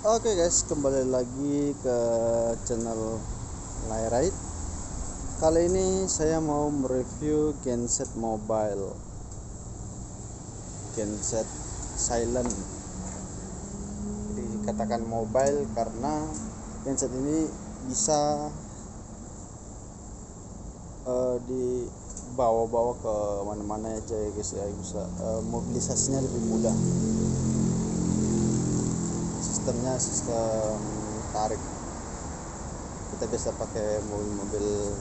Oke guys, kembali lagi ke channel Layride. Kali ini saya mau mereview genset mobile, genset silent. Jadi dikatakan mobile karena genset ini bisa dibawa-bawa ke mana-mana aja ya guys ya. Bisa mobilisasinya lebih mudah. Sistemnya sistem tarik. Kita bisa pakai mobil-mobil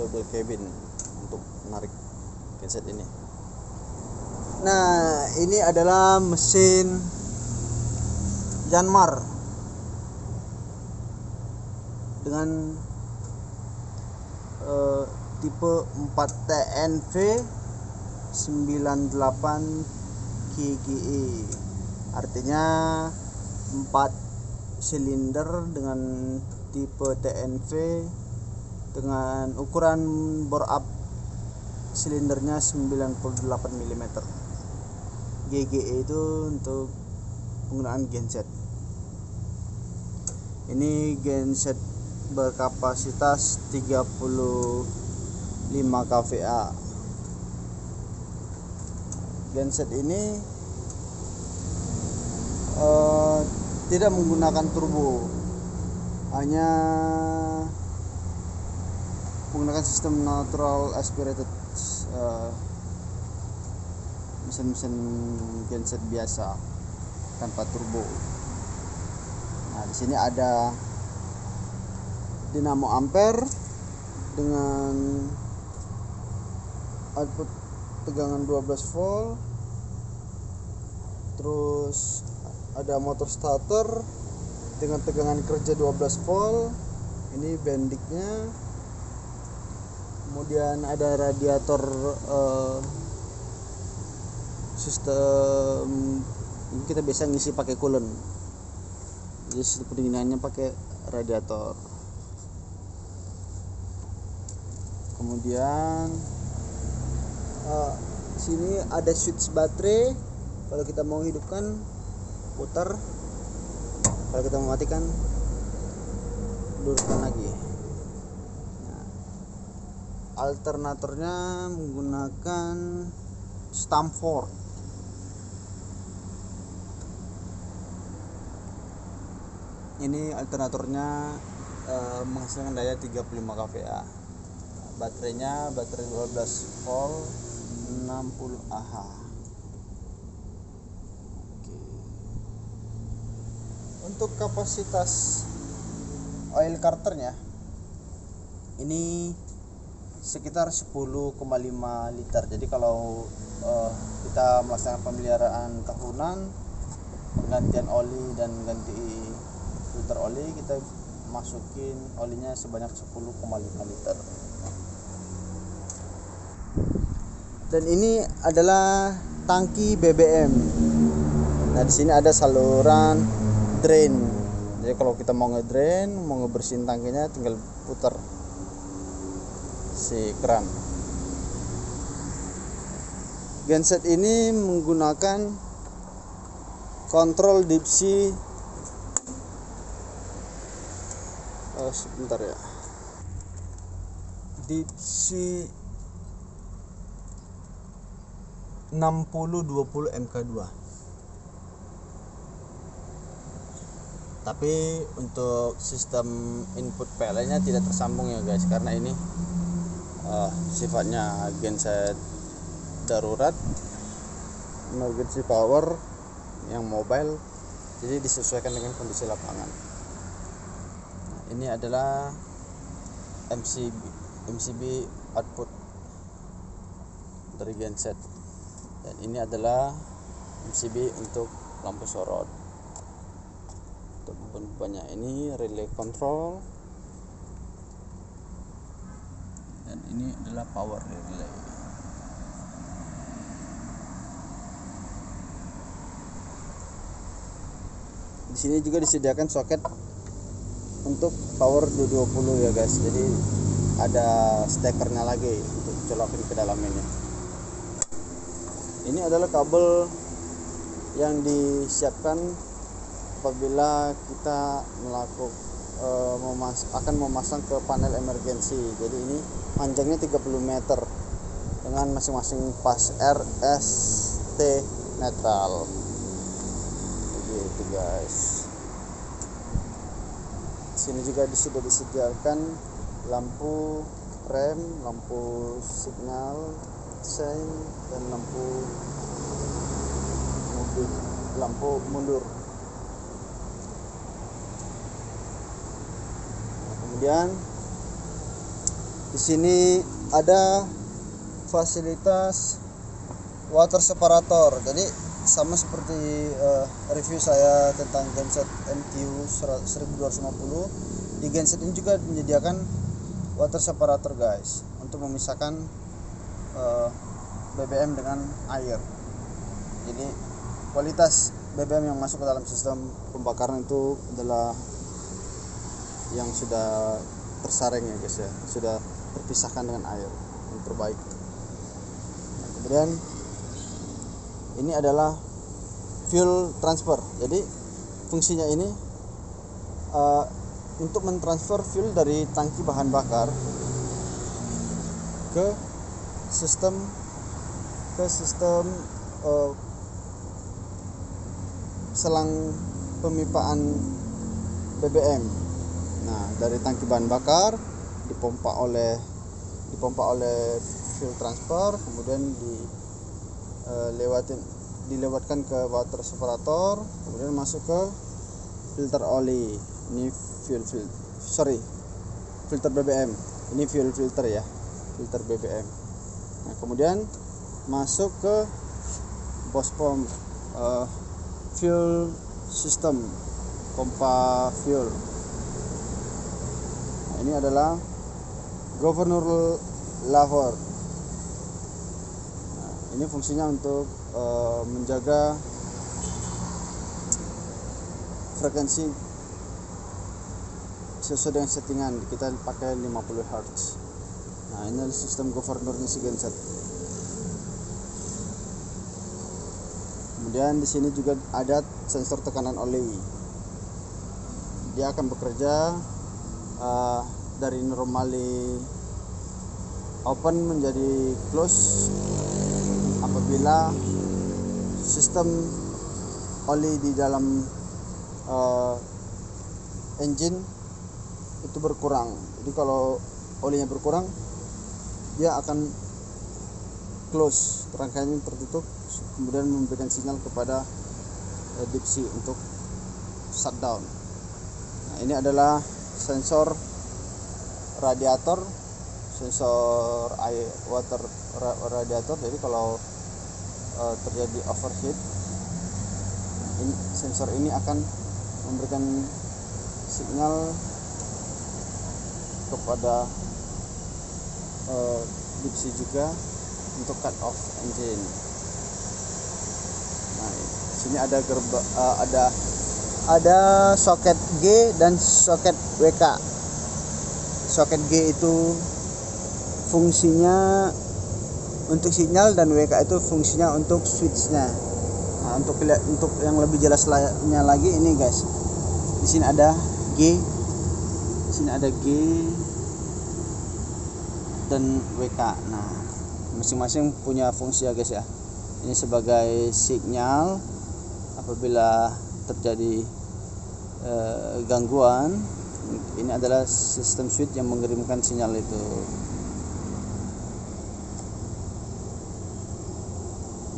double cabin untuk menarik genset ini. Nah, ini adalah mesin Yanmar dengan tipe 4TNV 98 GGE. Artinya 4 silinder dengan tipe TNV dengan ukuran bore up silindernya 98 mm. GGE itu untuk penggunaan genset. Ini genset berkapasitas 35 kVA. Genset ini tidak menggunakan turbo, hanya menggunakan sistem natural aspirated, mesin-mesin genset biasa tanpa turbo. Nah, di sini ada dinamo ampere dengan output tegangan 12 volt. Terus ada motor starter dengan tegangan kerja 12 volt. Ini bendiknya. Kemudian ada radiator sistem kita bisa ngisi pakai coolant. Jadi sistem pendinginannya pakai radiator. Kemudian sini ada switch baterai. Kalau kita mau hidupkan, putar. Kalau kita mau matikan, luruskan lagi. Nah, alternatornya menggunakan Stamford. Ini alternatornya menghasilkan daya 35 kVA. Baterainya baterai 12 volt 60 Ah. Untuk kapasitas oil carternya ini sekitar 10,5 liter. Jadi kalau kita melaksanakan pemeliharaan tahunan, penggantian oli dan ganti filter oli, kita masukin olinya sebanyak 10,5 liter. Dan ini adalah tangki BBM. Nah, di sini ada saluran drain. Jadi kalau kita mau ngedrain, mau ngebersihin tangkinya, tinggal putar si keran. Genset ini menggunakan kontrol dipsi. Sebentar ya. Dipsi 6020 MK2. Tapi untuk sistem input PLN-nya tidak tersambung ya guys, karena ini sifatnya genset darurat, emergency power yang mobile, jadi disesuaikan dengan kondisi lapangan. Nah, ini adalah MCB output dari genset, dan ini adalah MCB untuk lampu sorot. Untuk beban-bebannya ini relay control, dan ini adalah power relay. Di sini juga disediakan soket untuk power 220 ya guys. Jadi ada stekernya lagi untuk colokin ke dalam ini. Ini adalah kabel yang disiapkan apabila kita akan memasang ke panel emergensi. Jadi ini panjangnya 30 meter dengan masing-masing pas RST netral. Begitu guys. Sini juga sudah disediakan lampu rem, lampu signal, sein, dan lampu mundur. Kemudian di sini ada fasilitas water separator. Jadi sama seperti review saya tentang genset MTU 1250, di genset ini juga menyediakan water separator guys, untuk memisahkan BBM dengan air. Jadi kualitas BBM yang masuk ke dalam sistem pembakaran itu adalah yang sudah tersaring ya guys ya, sudah terpisahkan dengan air, yang terbaik. Nah, kemudian ini adalah fuel transfer. Jadi fungsinya ini untuk mentransfer fuel dari tangki bahan bakar ke sistem selang pemipaan BBM. Nah, dari tangki bahan bakar dipompa oleh fuel transfer, kemudian dilewatkan ke water separator, kemudian masuk ke filter oli. Ini filter BBM. Ini fuel filter ya, filter BBM. Nah, kemudian masuk ke bospom fuel system, pompa fuel. Nah, ini adalah governor lever. Nah, ini fungsinya untuk menjaga frekuensi sesuai dengan settingan. Kita pakai 50 Hz. Nah, ini adalah sistem governornya si genset. Kemudian di sini juga ada sensor tekanan oli. Dia akan bekerja dari normally open menjadi close apabila sistem oli di dalam engine itu berkurang. Jadi kalau olinya berkurang, dia akan close, rangkaiannya tertutup, kemudian memberikan sinyal kepada dipsi untuk shutdown. Nah, ini adalah sensor radiator, sensor air water radiator. Jadi kalau terjadi overheat, ini sensor ini akan memberikan sinyal kepada dipsi juga untuk cut off engine. Nah, sini ada soket G dan soket WK. Soket G itu fungsinya untuk sinyal dan WK itu fungsinya untuk switchnya. Nah, untuk yang lebih jelasnya lagi ini guys, di sini ada G, di sini ada G dan WK. Nah, masing-masing punya fungsi ya guys ya. Ini sebagai sinyal apabila terjadi gangguan. Ini adalah sistem switch yang mengirimkan sinyal itu.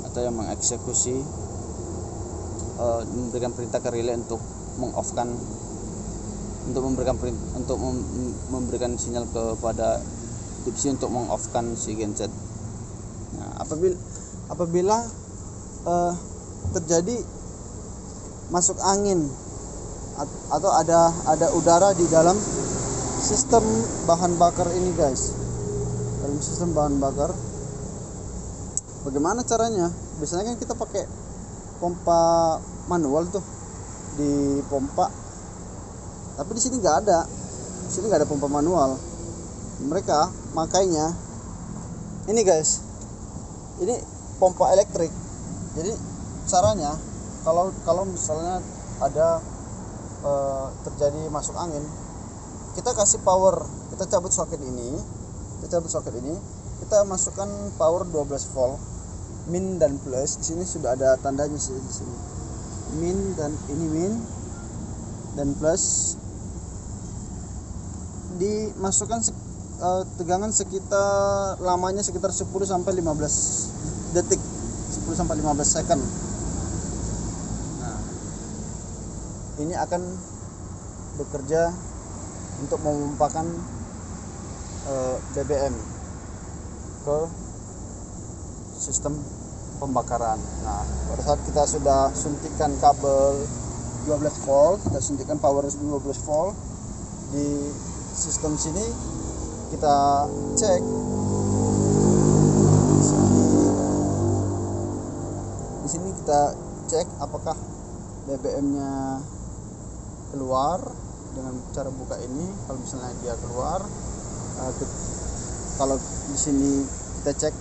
Atau yang mengeksekusi, memberikan perintah ke relay untuk mengoffkan, untuk memberikan sinyal kepada dipsi untuk mengoffkan si genset. Nah, apabila terjadi masuk angin atau ada udara di dalam sistem bahan bakar ini guys, dalam sistem bahan bakar, bagaimana caranya? Biasanya kan kita pakai pompa manual tuh, di pompa, tapi di sini nggak ada. Di sini nggak ada pompa manual. Mereka makanya ini guys, ini pompa elektrik. Jadi caranya kalau misalnya ada terjadi masuk angin, kita kasih power, kita cabut soket ini, kita masukkan power 12 volt min dan plus. Di sini sudah ada tandanya sih di sini, min dan ini min dan plus. Dimasukkan tegangan sekitar, lamanya sekitar 10 sampai 15 detik, 10 sampai 15 second. Nah, ini akan bekerja untuk memompakan BBM ke sistem pembakaran. Nah, pada saat kita sudah suntikan kabel 12 volt, kita suntikan power 12 volt di sistem sini, kita cek di sini kita cek apakah BBM-nya keluar dengan cara buka ini. Kalau misalnya dia keluar, kalau di sini kita cek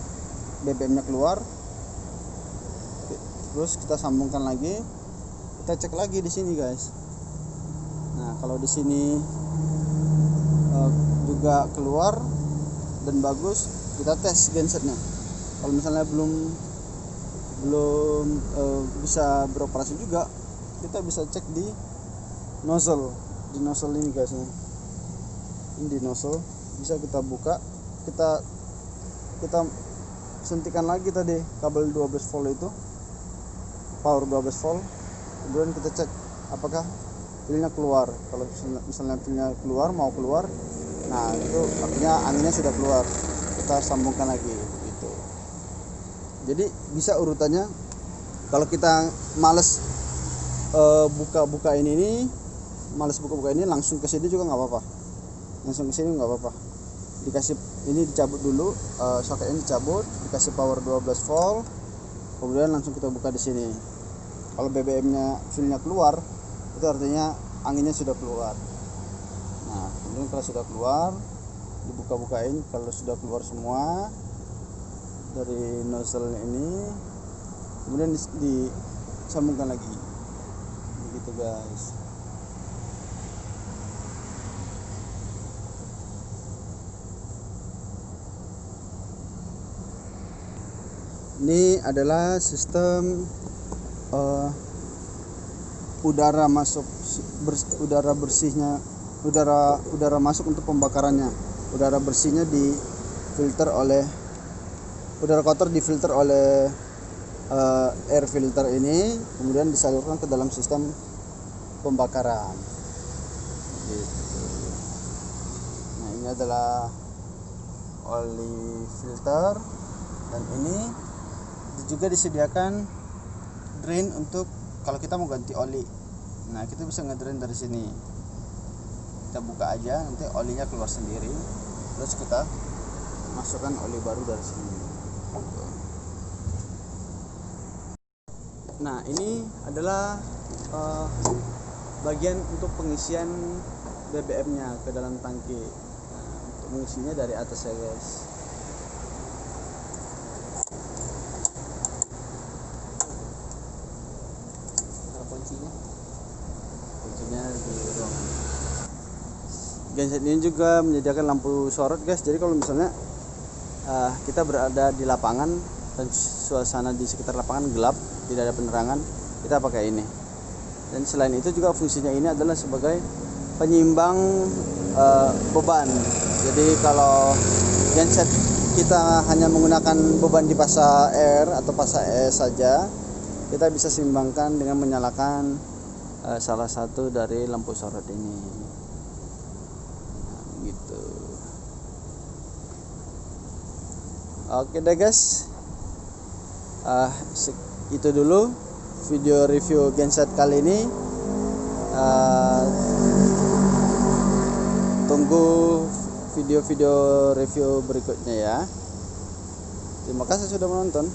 BBM-nya keluar, terus kita sambungkan lagi, kita cek lagi di sini guys. Nah, kalau di sini juga keluar dan bagus, kita tes gensetnya. Kalau misalnya belum bisa beroperasi juga, kita bisa cek di nozzle ini guys. Ini di nozzle bisa kita buka, kita suntikan lagi tadi kabel 12 volt itu, power 12 volt, kemudian kita cek apakah pilnya keluar. Kalau misalnya pilnya mau keluar, nah itu artinya anginnya sudah keluar, kita sambungkan lagi gitu. Jadi bisa urutannya. Kalau kita males buka-buka ini, langsung ke sini juga nggak apa-apa, dikasih ini, dicabut dulu, soket ini dicabut, dikasih power 12 volt, kemudian langsung kita buka di sini. Kalau BBM-nya filnya keluar, itu artinya anginnya sudah keluar. Nah, kemudian kalau sudah keluar, dibuka-bukain. Kalau sudah keluar semua dari nozzle ini, kemudian disambungkan lagi, begitu guys. Ini adalah sistem udara masuk, udara bersihnya, udara masuk untuk pembakarannya. Udara bersihnya difilter oleh, udara kotor difilter oleh air filter ini, kemudian disalurkan ke dalam sistem pembakaran gitu. Nah, ini adalah oli filter, dan ini juga disediakan drain untuk kalau kita mau ganti oli. Nah, kita bisa ngedrain dari sini, kita buka aja, nanti olinya keluar sendiri, terus kita masukkan oli baru dari sini. Nah, ini adalah bagian untuk pengisian BBM-nya ke dalam tangki. Nah, untuk mengisinya dari atas ya guys. Kuncinya di ruangan. Genset ini juga menyediakan lampu sorot guys. Jadi kalau misalnya kita berada di lapangan dan suasana di sekitar lapangan gelap, tidak ada penerangan, kita pakai ini. Dan selain itu juga fungsinya ini adalah sebagai penyeimbang beban. Jadi kalau genset kita hanya menggunakan beban di fasa R atau fasa S saja, kita bisa seimbangkan dengan menyalakan salah satu dari lampu sorot ini. Nah, gitu. Oke deh guys, itu dulu video review genset kali ini. Tunggu video-video review berikutnya ya. Terima kasih sudah menonton.